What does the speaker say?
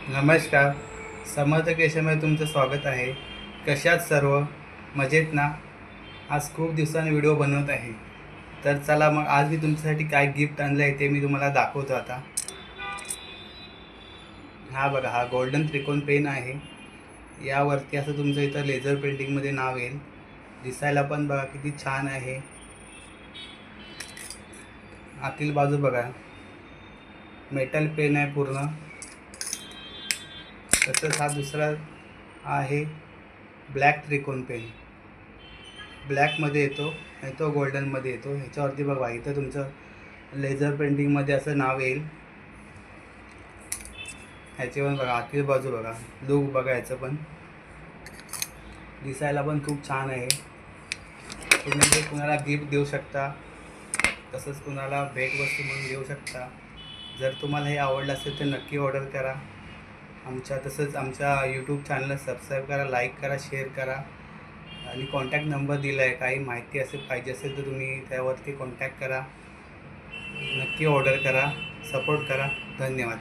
नमस्कार. समर्थ केशमध्ये तुमचं स्वागत आहे. कशात सर्व मजेत ना? आज खूप दिवसांनी व्हिडिओ बनवत आहे. तर चला मग आज मी तुमच्यासाठी काय गिफ्ट आणलं आहे ते मी तुम्हाला दाखवतो आता. हा बघा, हा गोल्डन त्रिकोण पेन आहे. यावरती असं तुमचं इथं लेझर पेंटिंगमध्ये नाव येईल. दिसायला पण बघा किती छान आहे. आतील बाजू बघा, मेटल पेन आहे पूर्ण. तसंच हा दुसरा आहे ब्लॅक त्रिकोण पेन. ब्लॅकमध्ये येतो आणि तो गोल्डनमध्ये येतो. ह्याच्यावरती बघा, इथं तुमचं लेझर पेंटिंगमध्ये असं नाव येईल. ह्याची पण बघा, आतील बाजू बघा, लुक बघा. ह्याचं पण दिसायला पण खूप छान आहे. तुम्ही ते कुणाला गिफ्ट देऊ शकता, तसंच कुणाला भेटवस्तू म्हणून देऊ शकता. जर तुम्हाला हे आवडलं असेल तर नक्की ऑर्डर करा. तसंच आमच्या यूट्यूब चॅनलला सबस्क्राईब करा, लाईक करा, शेअर करा. आणि कॉन्टॅक्ट नंबर दिला आहे. काही माहिती पाहिजे असेल तर तुम्ही त्यावरती कॉन्टॅक्ट करा. नक्की ऑर्डर करा, सपोर्ट करा. धन्यवाद.